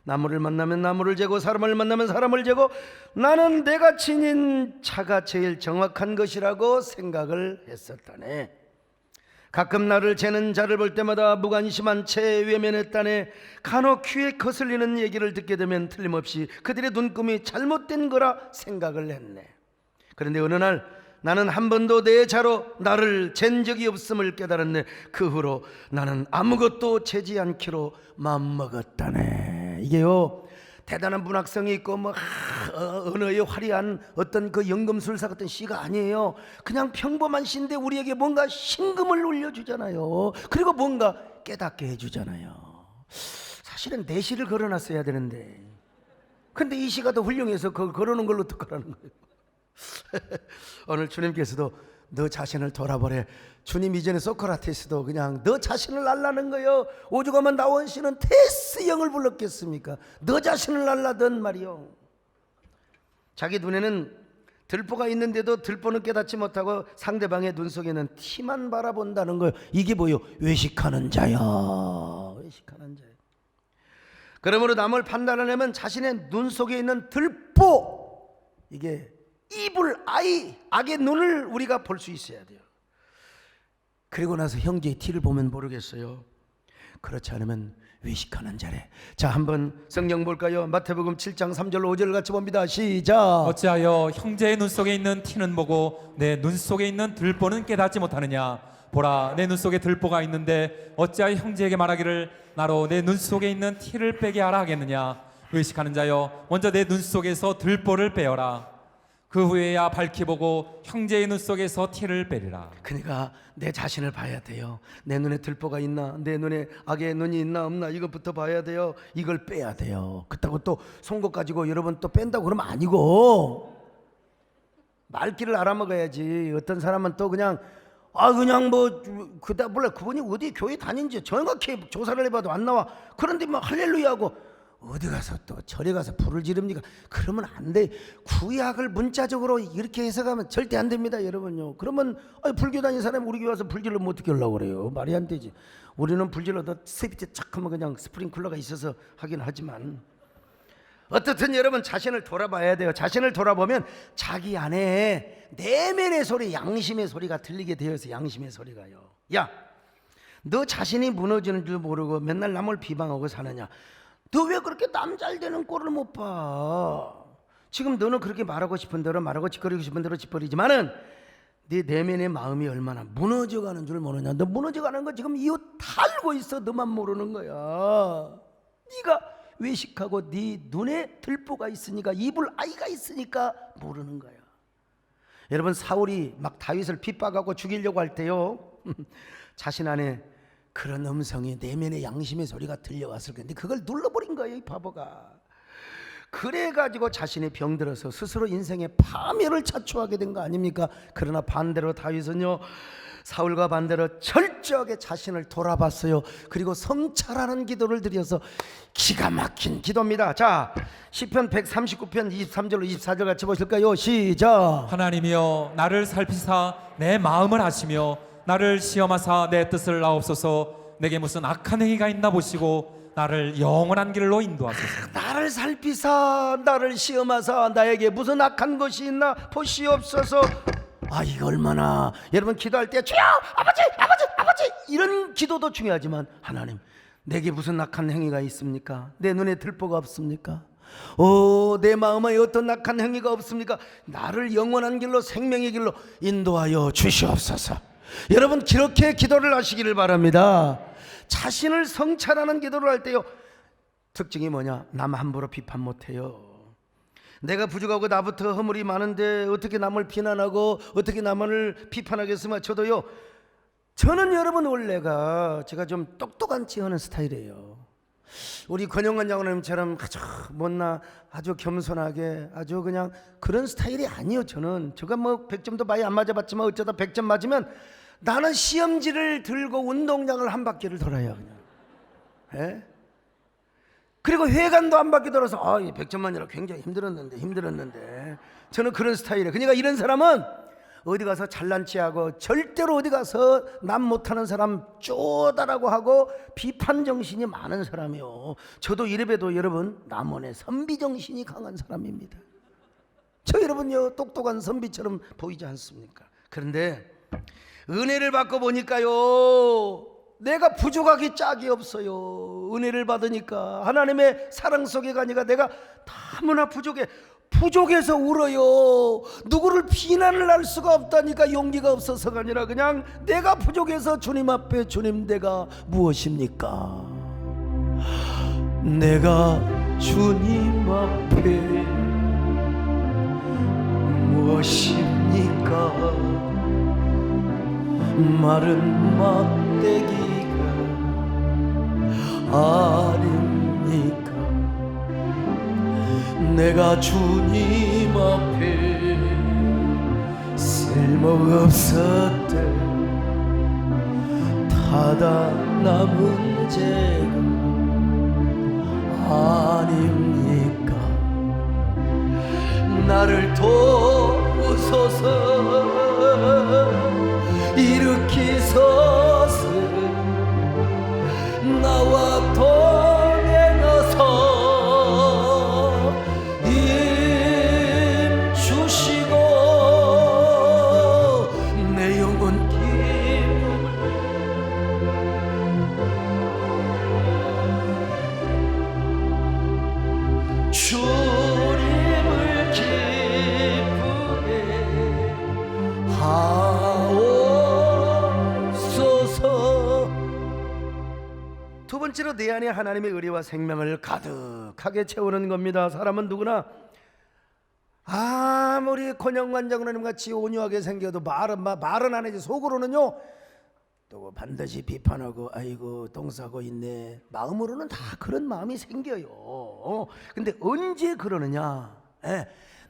나무를 만나면 나무를 재고 사람을 만나면 사람을 재고 나는 내가 지닌 차가 제일 정확한 것이라고 생각을 했었다네. 가끔 나를 재는 자를 볼 때마다 무관심한 채 외면했다네. 간혹 귀에 거슬리는 얘기를 듣게 되면 틀림없이 그들의 눈금이 잘못된 거라 생각을 했네. 그런데 어느 날 나는 한 번도 내 자로 나를 잰 적이 없음을 깨달았네. 그 후로 나는 아무것도 재지 않기로 마음먹었다네. 이게요, 대단한 문학성이 있고 언어의 화려한 어떤 그 연금술사 같은 시가 아니에요. 그냥 평범한 시인데 우리에게 뭔가 신금을 울려주잖아요. 그리고 뭔가 깨닫게 해주잖아요. 사실은 내 시를 걸어놨어야 되는데, 근데 이 시가 더 훌륭해서 그걸 걸어놓은 걸로 어떡하라는 거예요. 오늘 주님께서도 너 자신을 돌아보래. 주님 이전에 소크라테스도 그냥 너 자신을 알라는 거예요. 오죽하면 나온 씨는 테스 영을 불렀겠습니까? 너 자신을 알라던 말이요. 자기 눈에는 들보가 있는데도 들보는 깨닫지 못하고 상대방의 눈 속에는 티만 바라본다는 거예요. 이게 뭐예요? 외식하는 자야. 외식하는 자야. 그러므로 남을 판단하려면 자신의 눈 속에 있는 들보, 이게 이불 아이, 악의 눈을 우리가 볼 수 있어야 돼요. 그리고 나서 형제의 티를 보면 모르겠어요. 그렇지 않으면 외식하는 자래. 자, 한번 성경 볼까요? 마태복음 7장 3절 5절 같이 봅니다. 시작. 어찌하여 형제의 눈 속에 있는 티는 보고 내 눈 속에 있는 들보는 깨닫지 못하느냐? 보라, 내 눈 속에 들보가 있는데 어찌하여 형제에게 말하기를 나로 내 눈 속에 있는 티를 빼게 하라 하겠느냐? 외식하는 자여, 먼저 내 눈 속에서 들보를 빼어라. 그 후에야 밝히 보고 형제의 눈 속에서 티를 빼리라. 그러니까 내 자신을 봐야 돼요. 내 눈에 들보가 있나, 내 눈에 악의 눈이 있나 없나, 이것부터 봐야 돼요. 이걸 빼야 돼요. 그렇다고 또 송곳 가지고 여러분 또 뺀다고 그러면 아니고, 말귀를 알아먹어야지. 어떤 사람은 또 그냥 그다 몰라, 그분이 어디 교회 다닌지 정확히 조사를 해봐도 안 나와. 그런데 막 할렐루야 하고 어디 가서 또 절에 가서 불을 지릅니까? 그러면 안 돼. 구약을 문자적으로 이렇게 해석하면 절대 안 됩니다, 여러분요. 그러면 불교 다니는 사람이 우리 교회 와서 불질러면 어떻게 하려고 그래요? 말이 안 되지. 우리는 불질러도 스피드 착 하면 그냥 스프링클러가 있어서 하긴 하지만, 어떻든 여러분 자신을 돌아봐야 돼요. 자신을 돌아보면 자기 안에 내면의 소리, 양심의 소리가 들리게 되어서 양심의 소리가요. 야, 너 자신이 무너지는 줄 모르고 맨날 남을 비방하고 사느냐? 너 왜 그렇게 남 잘 되는 꼴을 못 봐? 지금 너는 그렇게 말하고 싶은 대로 말하고 짓거리고 싶은 대로 짓거리지만은 네 내면의 마음이 얼마나 무너져가는 줄 모르냐? 너 무너져가는 거 지금 이웃 다 알고 있어. 너만 모르는 거야. 네가 외식하고 네 눈에 들보가 있으니까, 이불 아이가 있으니까 모르는 거야. 여러분, 사울이 막 다윗을 핍박하고 죽이려고 할 때요, 자신 안에 그런 음성이, 내면의 양심의 소리가 들려왔을 건데 그걸 눌러버린 거예요, 이 바보가. 그래가지고 자신이 병들어서 스스로 인생의 파멸을 자초하게 된 거 아닙니까? 그러나 반대로 다윗은요, 사울과 반대로 철저하게 자신을 돌아봤어요. 그리고 성찰하는 기도를 드려서 기가 막힌 기도입니다. 자, 시편 139편 23절로 24절 같이 보실까요? 시작. 하나님이여, 나를 살피사 내 마음을 아시며 나를 시험하사 내 뜻을 아옵소서. 내게 무슨 악한 행위가 있나 보시고 나를 영원한 길로 인도하소서. 나를 살피사 나를 시험하사 나에게 무슨 악한 것이 있나 보시옵소서. 아, 이거 얼마나 여러분 기도할 때 주여 아버지 아버지 아버지 이런 기도도 중요하지만, 하나님 내게 무슨 악한 행위가 있습니까? 내 눈에 들보가 없습니까? 내 마음에 어떤 악한 행위가 없습니까? 나를 영원한 길로 생명의 길로 인도하여 주시옵소서. 여러분 그렇게 기도를 하시기를 바랍니다. 자신을 성찰하는 기도를 할 때요, 특징이 뭐냐? 남 함부로 비판 못해요. 내가 부족하고 나부터 허물이 많은데 어떻게 남을 비난하고 어떻게 남을 비판하겠으면, 저는 여러분 원래가 제가 좀 똑똑한 체 하는 스타일이에요. 우리 권영관 장로님처럼 아주 못나 아주 겸손하게 아주 그냥 그런 스타일이 아니에요. 제가 뭐 100점도 많이 안 맞아봤지만 어쩌다 100점 맞으면 나는 시험지를 들고 운동장을 한 바퀴를 돌아요 그냥. 예? 그리고 회관도 한 바퀴 돌아서 100점 만이라 굉장히 힘들었는데 저는 그런 스타일이에요. 그러니까 이런 사람은 어디 가서 잘난 체하고 절대로 어디 가서 남 못하는 사람 쪼다라고 하고 비판 정신이 많은 사람이요. 저도 이래봬도 여러분 남원의 선비 정신이 강한 사람입니다. 저 여러분요 똑똑한 선비처럼 보이지 않습니까? 그런데 은혜를 받고 보니까요 내가 부족하기 짝이 없어요. 은혜를 받으니까 하나님의 사랑 속에 가니까 내가 너무나 부족해서 울어요. 누구를 비난을 할 수가 없다니까 용기가 없어서가 아니라 그냥 내가 부족해서 주님 앞에, 주님 내가 무엇입니까? 내가 주님 앞에 무엇입니까? 마른 막대기가 아닙니까? 내가 주님 앞에 쓸모없었대 타다 남은 죄가 아닙니까? 나를 도우소서 일으키소서 나와 동행하소 힘 주시고 내 영혼 기쁨을 주님을 기쁘게 하옵소서. 두 번째로 내 안에 하나님의 의리와 생명을 가득하게 채우는 겁니다. 사람은 누구나 아무리 권영관 장로님 같이 온유하게 생겨도 말은 안 하지 속으로는요 또 반드시 비판하고 아이고 똥 싸고 있네, 마음으로는 다 그런 마음이 생겨요. 근데 언제 그러느냐?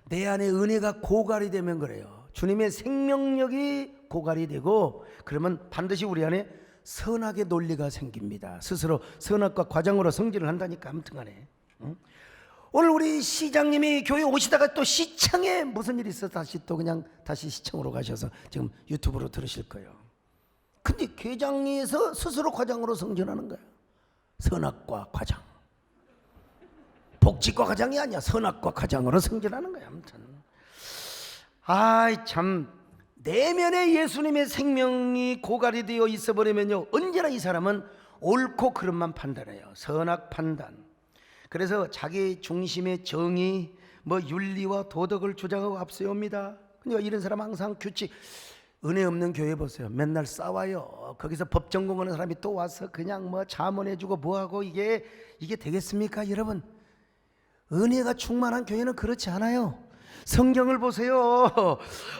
내 안에 은혜가 고갈이 되면 그래요. 주님의 생명력이 고갈이 되고 그러면 반드시 우리 안에 선악의 논리가 생깁니다. 스스로 선악과 과장으로 성질을 한다니까. 아무튼 간에 오늘 우리 시장님이 교회 오시다가 또 시청에 무슨 일이 있어서 다시 시청으로 가셔서 지금 유튜브로 들으실 거예요. 근데 회장에서 스스로 과장으로 성전하는 거야. 선악과 과장, 복지과 과장이 아니야. 선악과 과장으로 성전하는 거야. 아무튼 참 내면에 예수님의 생명이 고갈이 되어 있어 버리면요 언제나 이 사람은 옳고 그름만 판단해요. 선악 판단. 그래서 자기 중심의 정의, 윤리와 도덕을 주장하고 앞세웁니다. 그러니까 이런 사람 항상 규칙. 은혜 없는 교회 보세요. 맨날 싸워요. 거기서 법 전공하는 사람이 또 와서 그냥 자문해주고 뭐하고 이게 되겠습니까? 여러분, 은혜가 충만한 교회는 그렇지 않아요. 성경을 보세요.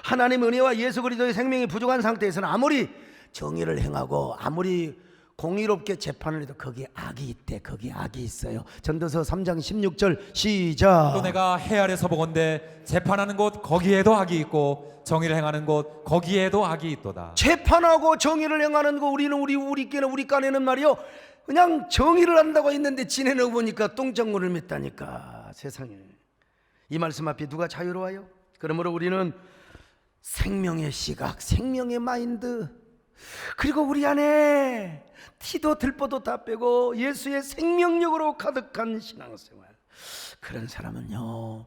하나님 은혜와 예수 그리스도의 생명이 부족한 상태에서는 아무리 정의를 행하고 아무리 공의롭게 재판을 해도 거기에 악이 있대. 거기에 악이 있어요. 전도서 3장 16절 시작. 또 내가 해 아래서 보건대 재판하는 곳 거기에도 악이 있고 정의를 행하는 곳 거기에도 악이 있도다. 재판하고 정의를 행하는 거 우리 깐에는 말이요 그냥 정의를 한다고 했는데 지네는 보니까 똥장군을 맺다니까. 세상에. 이 말씀 앞에 누가 자유로워요? 그러므로 우리는 생명의 시각, 생명의 마인드, 그리고 우리 안에 티도 들보도 다 빼고 예수의 생명력으로 가득한 신앙생활, 그런 사람은요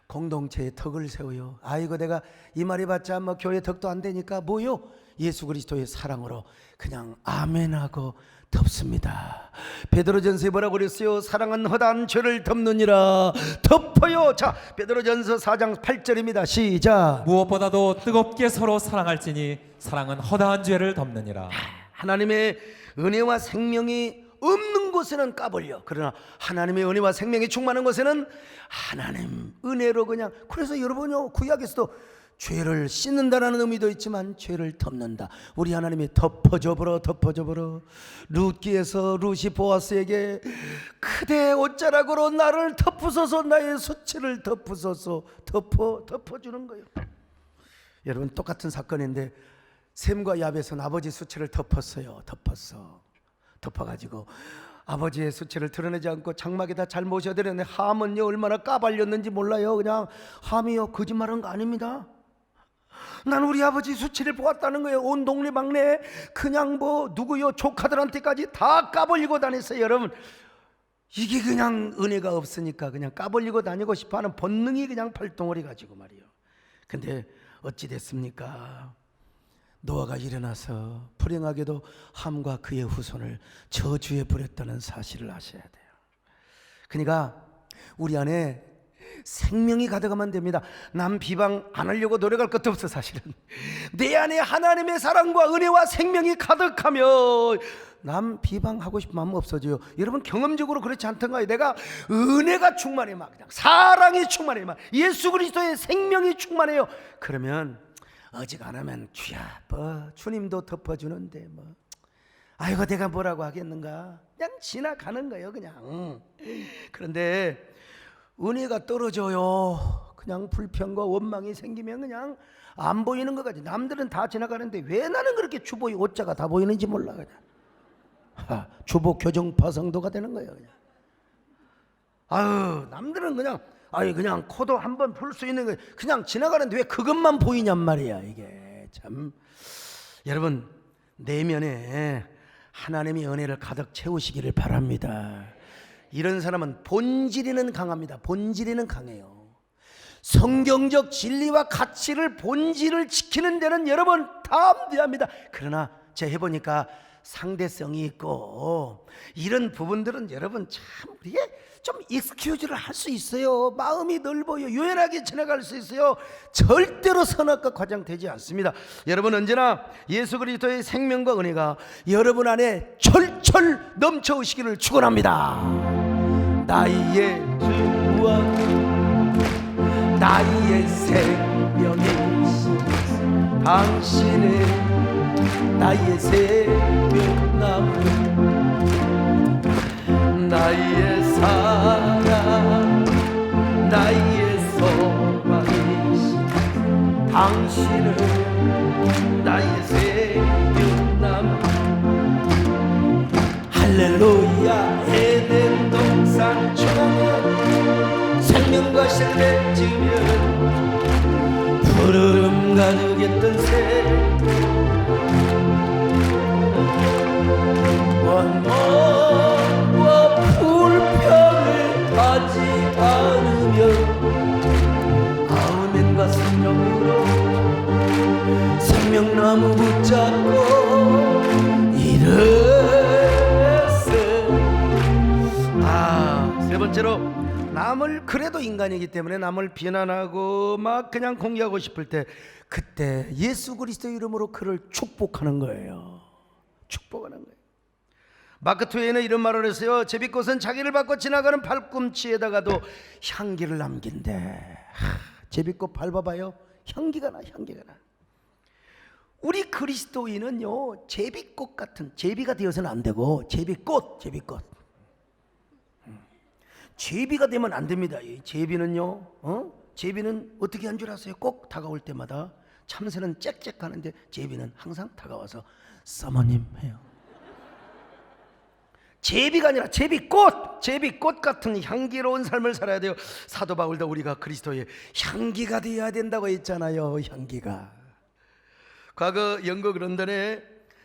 공동체에 덕을 세워요. 아이고 내가 이 말이 봤자 뭐 교회 덕도 안 되니까 뭐요? 예수 그리스도의 사랑으로 그냥 아멘하고 덮습니다. 베드로전서에 뭐라고 그랬어요? 사랑은 허다한 죄를 덮느니라. 덮어요. 자, 베드로전서 4장 8절입니다. 시작. 무엇보다도 뜨겁게 서로 사랑할지니 사랑은 허다한 죄를 덮느니라. 하나님의 은혜와 생명이 없는 곳에는 까불려. 그러나 하나님의 은혜와 생명이 충만한 곳에는 하나님 은혜로 그냥. 그래서 여러분요 구약에서도 죄를 씻는다라는 의미도 있지만 죄를 덮는다. 우리 하나님이 덮어줘버려 덮어줘버려. 룻기에서 룻이 보아스에게 그대 옷자락으로 나를 덮으소서, 나의 수치를 덮으소서, 덮어주는 거예요. 여러분 똑같은 사건인데 셈과 야벳은 아버지 수치를 덮었어요. 덮어가지고 아버지의 수치를 드러내지 않고 장막에다 잘 모셔드렸는데 함은요 얼마나 까발렸는지 몰라요. 그냥 함이요 거짓말한 거 아닙니다. 난 우리 아버지 수치를 보았다는 거예요. 온 동네 방네 그냥 뭐 누구요 조카들한테까지 다 까벌리고 다녔어요. 여러분 이게 그냥 은혜가 없으니까 그냥 까벌리고 다니고 싶어하는 본능이 그냥 발동을 해가지고 말이요. 근데 어찌 됐습니까? 노아가 일어나서 불행하게도 함과 그의 후손을 저주에 버렸다는 사실을 아셔야 돼요. 그러니까 우리 안에 생명이 가득하면 됩니다. 남 비방 안 하려고 노력할 것도 없어. 사실은 내 안에 하나님의 사랑과 은혜와 생명이 가득하면 남 비방하고 싶은 마음 없어져요. 여러분 경험적으로 그렇지 않던가요? 내가 은혜가 충만해, 막 그냥 사랑이 충만해, 막 예수 그리스도의 생명이 충만해요. 그러면 어지간하면 주야 뭐 주님도 덮어주는데 뭐 아이고 내가 뭐라고 하겠는가, 그냥 지나가는 거예요 그냥. 그런데 은혜가 떨어져요. 그냥 불평과 원망이 생기면 그냥 안 보이는 것 같지. 남들은 다 지나가는데 왜 나는 그렇게 주보의 옷자가 다 보이는지 몰라. 그냥 주보 교정파 성도가 되는 거예요 그냥. 아유 남들은 그냥 그냥 코도 한번 풀 수 있는 거 그냥 지나가는데 왜 그것만 보이냔 말이야. 이게 참. 여러분 내면에 하나님의 은혜를 가득 채우시기를 바랍니다. 이런 사람은 본질에는 강합니다. 본질에는 강해요. 성경적 진리와 가치를 본질을 지키는 데는 여러분 담대합니다. 그러나 제가 해보니까 상대성이 있고 이런 부분들은 여러분 참 우리가 좀 익스큐즈를 할 수 있어요. 마음이 넓어요. 유연하게 지나갈 수 있어요. 절대로 선악과 과장되지 않습니다. 여러분 언제나 예수 그리스도의 생명과 은혜가 여러분 안에 철철 넘쳐오시기를 축원합니다. 나의 주와 나의 생명이신 당신의 나의 생명나무 나의 사랑 나의 소망이신 당신은 나의 생명나무 할렐루야. 에덴 동산 초면 생명과 실내 지으면 푸르름 가득했던 새 원망과 불평을 하지 않으면 아멘과 성령으로 생명나무 붙잡고 세 번째로 남을 그래도 인간이기 때문에 남을 비난하고 막 그냥 공개하고 싶을 때 그때 예수 그리스도 이름으로 그를 축복하는 거예요. 축복하는 거예요. 마크 트웨이는 이런 말을 했어요. 제비꽃은 자기를 밟고 지나가는 발꿈치에다가도 향기를 남긴대. 제비꽃 밟아봐요. 향기가 나. 우리 그리스도인은요 제비꽃 같은, 제비가 되어서는 안 되고 제비꽃. 제비가 되면 안 됩니다. 이 제비는요 제비는 어떻게 한 줄 아세요? 꼭 다가올 때마다. 참새는 짹짹 하는데 제비는 항상 다가와서 사모님 해요. 제비가 아니라 제비꽃 같은 향기로운 삶을 살아야 돼요. 사도 바울도 우리가 그리스도의 향기가 되어야 된다고 했잖아요. 향기가. 과거 영국 런던에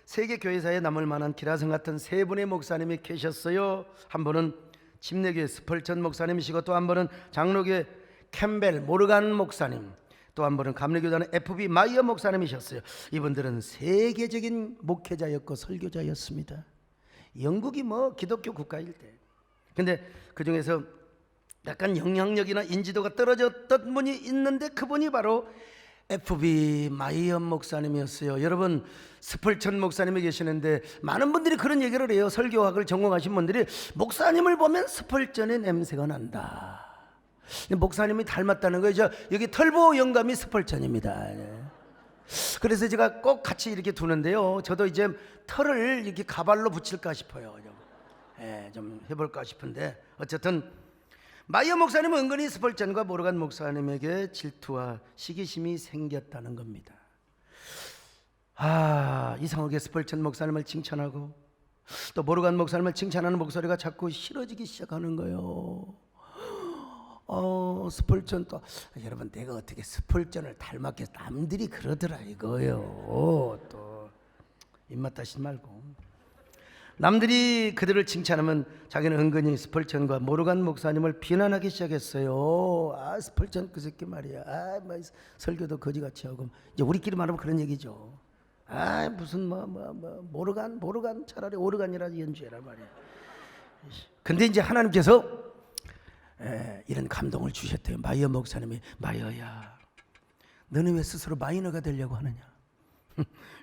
세계 교회사에 남을 만한 기라성 같은 세 분의 목사님이 계셨어요. 한 분은 침례교회 스펄전 목사님이시고, 또 한 분은 장로교회 캠벨 모르간 목사님, 또 한 분은 감리교단의 FB 마이어 목사님이셨어요. 이분들은 세계적인 목회자였고 설교자였습니다. 영국이 뭐 기독교 국가일 때. 근데 그 중에서 약간 영향력이나 인지도가 떨어졌던 분이 있는데, 그분이 바로 FB 마이어 목사님이었어요. 여러분, 스펄전 목사님이 계시는데 많은 분들이 그런 얘기를 해요. 설교학을 전공하신 분들이 목사님을 보면 스펄전의 냄새가 난다. 목사님이 닮았다는 거죠. 여기 털보 영감이 스펄전입니다. 그래서 제가 꼭 같이 이렇게 두는데요, 저도 이제 털을 이렇게 가발로 붙일까 싶어요. 좀 해볼까 싶은데, 어쨌든 마이어 목사님은 은근히 스펄전과 모르간 목사님에게 질투와 시기심이 생겼다는 겁니다. 이상하게 스펄전 목사님을 칭찬하고 또 모르간 목사님을 칭찬하는 목소리가 자꾸 싫어지기 시작하는 거예요. 스펄전 또, 여러분, 내가 어떻게 스펄전을 닮았겠어? 남들이 그러더라 이거요. 또 입맛 다시지 말고. 남들이 그들을 칭찬하면 자기는 은근히 스펄전과 모르간 목사님을 비난하기 시작했어요. 스펄전 그 새끼 말이야. 뭐 설교도 거지같이 하고. 이제 우리끼리 말하면 그런 얘기죠. 무슨 모르간 차라리 오르간이라도 연주해라 말이야. 근데 이제 하나님께서 이런 감동을 주셨대요. 마이어 목사님이, 마이어야, 너는 왜 스스로 마이너가 되려고 하느냐?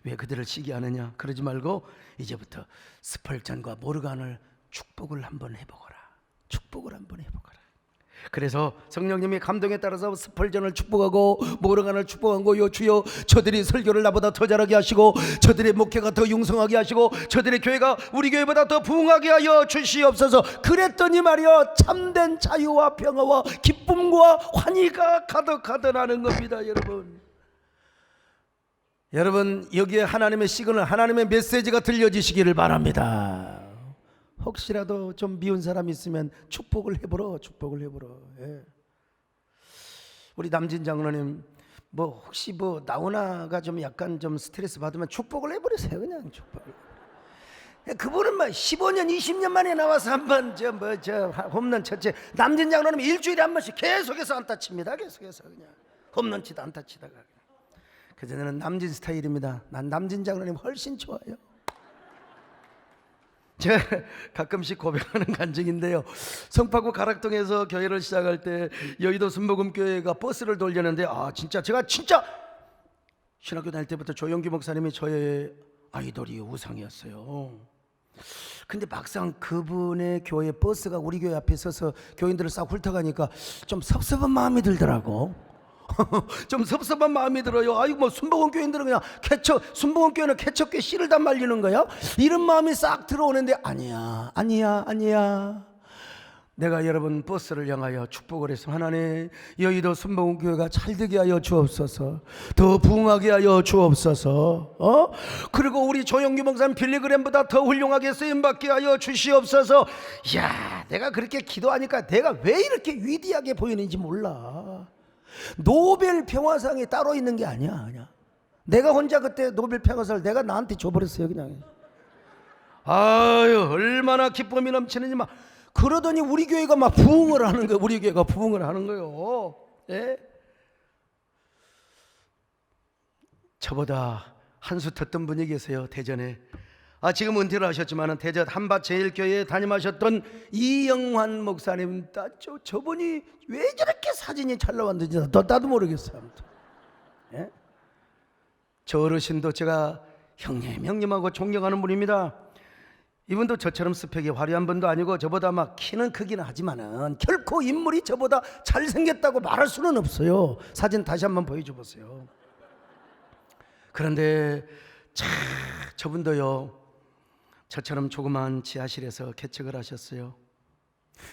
왜 그들을 시기하느냐? 그러지 말고 이제부터 스펄전과 모르간을 축복을 한번 해보거라. 축복을 한번 해보거라. 그래서 성령님이 감동에 따라서 스펄전을 축복하고 모르간을 축복한 거요. 주여, 저들이 설교를 나보다 더 잘하게 하시고, 저들의 목회가 더 융성하게 하시고, 저들의 교회가 우리 교회보다 더 부흥하게 하여 주시옵소서. 그랬더니 말이요, 참된 자유와 평화와 기쁨과 환희가 가득하더라는 겁니다. 여러분, 여기에 하나님의 시그널, 하나님의 메시지가 들려지시기를 바랍니다. 혹시라도 좀 미운 사람이 있으면 축복을 해보러. 우리 남진 장로님, 혹시 나오나가 좀 약간 좀 스트레스 받으면 축복을 해버리세요. 그냥 축복을. 그분은 15년 20년 만에 나와서 한번 홈런 쳤지. 남진 장로님 일주일에 한 번씩 계속해서 안타 칩니다. 계속해서 그냥 홈런 치다 안타 치다가. 그래서 저는 남진 스타일입니다. 난 남진 장로님 훨씬 좋아요. 제가 가끔씩 고백하는 간증인데요, 성파구 가락동에서 교회를 시작할 때 여의도 순복음교회가 버스를 돌렸는데, 제가 신학교 다닐 때부터 조영기 목사님이 저의 아이돌이 우상이었어요. 근데 막상 그분의 교회 버스가 우리 교회 앞에 서서 교인들을 싹 훑어가니까 좀 섭섭한 마음이 들더라고. 좀 섭섭한 마음이 들어요. 순복음 교인들은 그냥 순복음 교회는 개척교회 씨를 다 말리는 거야? 이런 마음이 싹 들어오는데, 아니야. 내가 여러분 버스를 향하여 축복을 해서, 하나님, 여의도 순복음 교회가 잘되게 하여 주옵소서, 더 부흥하게 하여 주옵소서, 그리고 우리 조영규 목사님 빌리그램보다 더 훌륭하게 쓰임받게 하여 주시옵소서. 내가 그렇게 기도하니까 내가 왜 이렇게 위대하게 보이는지 몰라. 노벨 평화상이 따로 있는 게 아니야. 내가 혼자 그때 노벨 평화상을 내가 나한테 줘버렸어요. 그냥 얼마나 기쁨이 넘치는지 그러더니 우리 교회가 부흥을 하는 거예요. 우리 교회가 부흥을 하는 거예요. 저보다 한 수 텄던 분이 계세요. 대전에. 지금 은퇴를 하셨지만 대전 한밭제일교회에 담임하셨던 이영환 목사님, 저분이 왜 저렇게 사진이 잘 나왔는지 나도 모르겠어요. 저 어르신도 제가 형님하고 존경하는 분입니다. 이분도 저처럼 스펙이 화려한 분도 아니고, 저보다 키는 크기는 하지만은 결코 인물이 저보다 잘생겼다고 말할 수는 없어요. 사진 다시 한번 보여줘 보세요. 그런데 저분도요, 저처럼 조그만 지하실에서 개척을 하셨어요.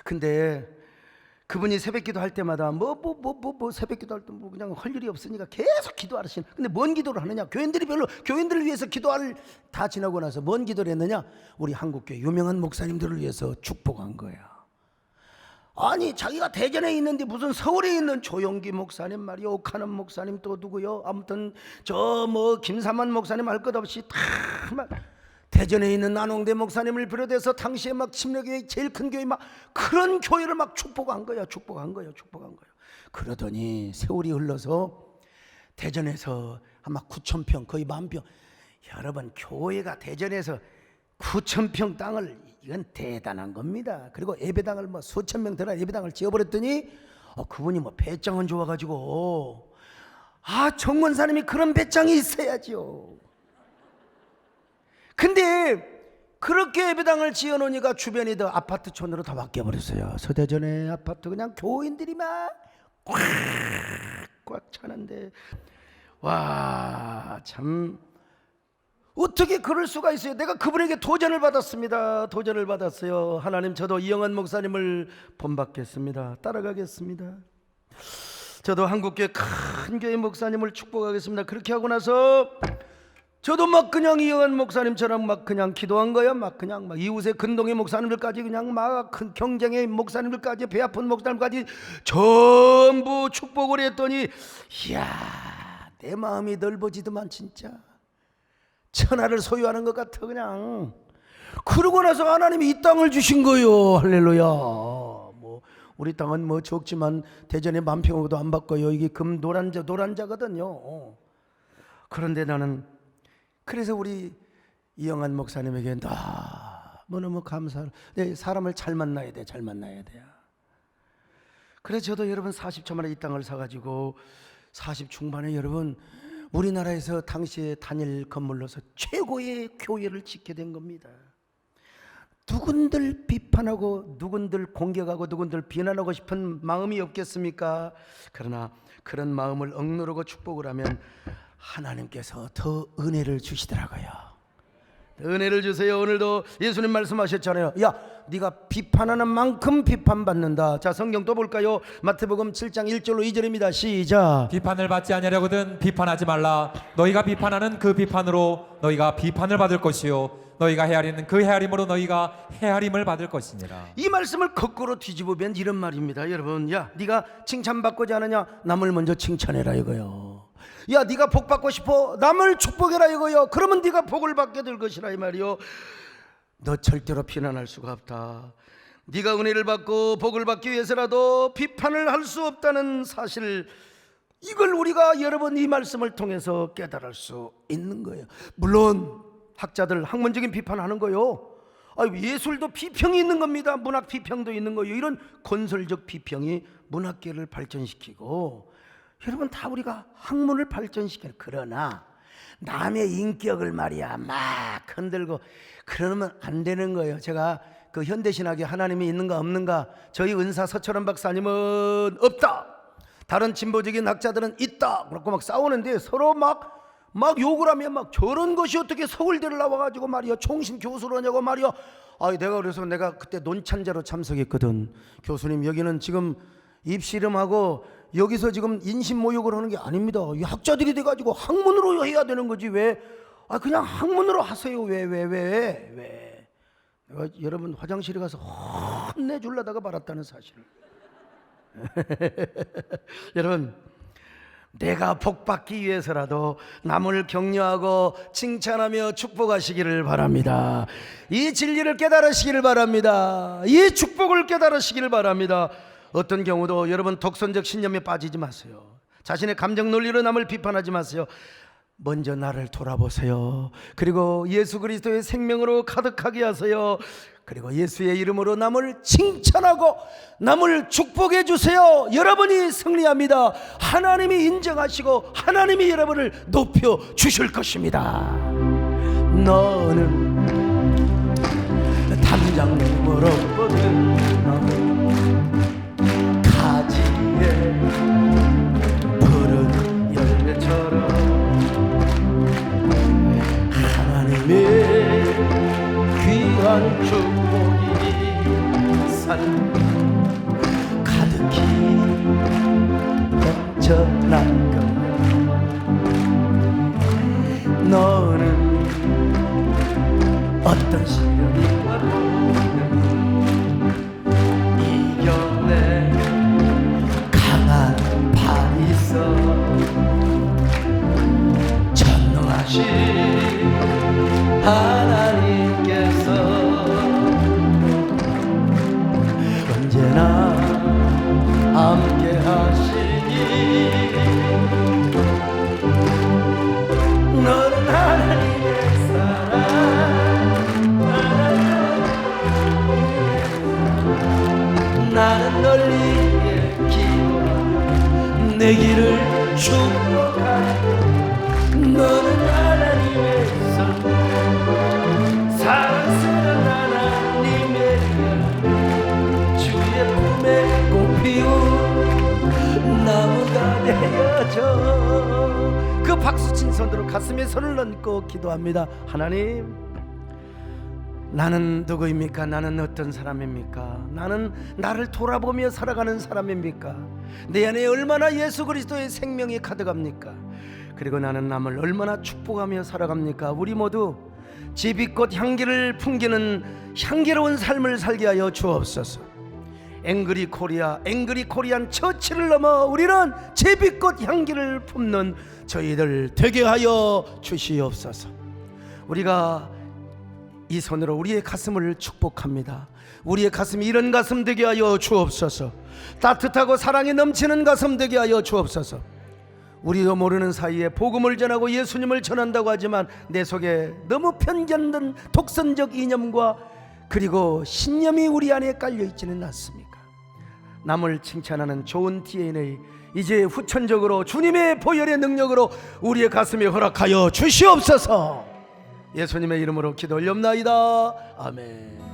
근데 그분이 새벽기도 할 때마다 새벽기도 할 때 그냥 할 일이 없으니까 계속 기도하시는. 근데 뭔 기도를 하느냐? 교인들을 위해서 기도할 다 지나고 나서 뭔 기도를 했느냐? 우리 한국교회 유명한 목사님들을 위해서 축복한 거야. 아니 자기가 대전에 있는데 무슨 서울에 있는 조용기 목사님 말이요, 오카는 목사님 또 누구요, 아무튼 저 뭐 김삼환 목사님 할 것 없이 다 막 대전에 있는 안홍대 목사님을 비롯해서 당시에 막 침례교회 제일 큰 교회 막 그런 교회를 막 축복한 거야. 그러더니 세월이 흘러서 대전에서 아마 9,000평 거의 10,000평, 여러분 교회가 대전에서 9,000평 땅을, 이건 대단한 겁니다. 그리고 예배당을 뭐 수천 명 들어 예배당을 지어버렸더니 그분이 뭐 배짱은 좋아가지고 정원사님이 그런 배짱이 있어야죠. 근데 그렇게 예배당을 지어놓으니까 주변이 더 아파트촌으로 다 바뀌어버렸어요. 서대전의 아파트 그냥 교인들이 막 꽉 차는데, 와 참 어떻게 그럴 수가 있어요. 내가 그분에게 도전을 받았습니다. 도전을 받았어요. 하나님, 저도 이영환 목사님을 본받겠습니다. 따라가겠습니다. 저도 한국교회 큰 교회 목사님을 축복하겠습니다. 그렇게 하고 나서 저도 막 그냥 이영환 목사님처럼 막 그냥 기도한 거야. 막 그냥 막 이웃의 근동의 목사님들까지 그냥 막 큰 경쟁의 목사님들까지 배 아픈 목사님까지 전부 축복을 했더니, 이야 내 마음이 넓어지더만 진짜. 천하를 소유하는 것 같아 그냥. 그러고 나서 하나님이 이 땅을 주신 거요. 할렐루야. 뭐 우리 땅은 뭐 적지만 대전에 10,000평도 안 바꿔요. 이게 금 노란자거든요. 그런데 나는 그래서 우리 이영환 목사님에게 너무너무 감사해요. 사람을 잘 만나야 돼. 잘 만나야 돼요. 그래서 저도 여러분 40초만에 이 땅을 사가지고 40 중반에 여러분 우리나라에서 당시에 단일 건물로서 최고의 교회를 짓게 된 겁니다. 누군들 비판하고 누군들 공격하고 누군들 비난하고 싶은 마음이 없겠습니까? 그러나 그런 마음을 억누르고 축복을 하면 하나님께서 더 은혜를 주시더라고요. 은혜를 주세요. 오늘도 예수님 말씀하셨잖아요. 야, 네가 비판하는 만큼 비판받는다. 자, 성경 또 볼까요? 마태복음 7장 1절로 2절입니다. 시작. 비판을 받지 아니하려거든 비판하지 말라. 너희가 비판하는 그 비판으로 너희가 비판을 받을 것이요 너희가 헤아리는 그 헤아림으로 너희가 헤아림을 받을 것이니라. 이 말씀을 거꾸로 뒤집으면 이런 말입니다. 여러분, 야, 네가 칭찬받고자 하느냐? 남을 먼저 칭찬해라 이거요. 야, 네가 복 받고 싶어? 남을 축복해라 이거요. 그러면 네가 복을 받게 될 것이라 이 말이요. 너 절대로 비난할 수가 없다. 네가 은혜를 받고 복을 받기 위해서라도 비판을 할 수 없다는 사실, 이걸 우리가 여러분 이 말씀을 통해서 깨달을 수 있는 거예요. 물론 학자들 학문적인 비판하는 거요. 예술도 비평이 있는 겁니다. 문학 비평도 있는 거예요. 이런 건설적 비평이 문학계를 발전시키고, 여러분 다 우리가 학문을 발전시켜요. 그러나 남의 인격을 말이야 막 흔들고 그러면 안 되는 거예요. 제가 그 현대신학에 하나님이 있는가 없는가, 저희 은사 서철원 박사님은 없다, 다른 진보적인 학자들은 있다 그렇고 막 싸우는데 서로 막 욕을 하면 막 저런 것이 어떻게 서울대를 나와가지고 말이야 총심 교수를 하냐고 말이야. 내가 그래서 내가 그때 논찬자로 참석했거든. 교수님, 여기는 지금 입시름하고 여기서 지금 인신 모욕을 하는 게 아닙니다. 이 학자들이 돼가지고 학문으로 해야 되는 거지 왜? 그냥 학문으로 하세요. 왜? 내가 여러분 화장실에 가서 혼내주려다가 말았다는 사실을. 여러분, 내가 복받기 위해서라도 남을 격려하고 칭찬하며 축복하시기를 바랍니다. 이 진리를 깨달으시기를 바랍니다. 이 축복을 깨달으시기를 바랍니다. 어떤 경우도 여러분 독선적 신념에 빠지지 마세요. 자신의 감정 논리로 남을 비판하지 마세요. 먼저 나를 돌아보세요. 그리고 예수 그리스도의 생명으로 가득하게 하세요. 그리고 예수의 이름으로 남을 칭찬하고 남을 축복해 주세요. 여러분이 승리합니다. 하나님이 인정하시고 하나님이 여러분을 높여 주실 것입니다. 너는 담장님으로 뻗은 너는 가지에 푸른 열매처럼 하나님의 귀한 축복이 산 가득히 넘쳐난 것. 너는 어떤 시련이 와도 이겨내 함께 하시니 너는 하나님의 사랑 나는 널 위해 기도하며 내 길을 축복하며 너는 하나님의 선 사랑스러운 하나님의 주의 품에 꽃피운 나무가 되어져. 그 박수친 손으로 가슴에 손을 얹고 기도합니다. 하나님, 나는 누구입니까? 나는 어떤 사람입니까? 나는 나를 돌아보며 살아가는 사람입니까? 내 안에 얼마나 예수 그리스도의 생명이 가득합니까? 그리고 나는 남을 얼마나 축복하며 살아갑니까? 우리 모두 제비꽃 향기를 풍기는 향기로운 삶을 살게 하여 주옵소서. 앵그리 코리아, 앵그리 코리안 처치를 넘어 우리는 제비꽃 향기를 품는 저희들 되게 하여 주시옵소서. 우리가 이 손으로 우리의 가슴을 축복합니다. 우리의 가슴이 이런 가슴 되게 하여 주옵소서. 따뜻하고 사랑이 넘치는 가슴 되게 하여 주옵소서. 우리도 모르는 사이에 복음을 전하고 예수님을 전한다고 하지만 내 속에 너무 편견된 독선적 이념과 그리고 신념이 우리 안에 깔려있지는 않습니까? 남을 칭찬하는 좋은 DNA 이제 후천적으로 주님의 보혈의 능력으로 우리의 가슴에 허락하여 주시옵소서. 예수님의 이름으로 기도 올렵나이다. 아멘.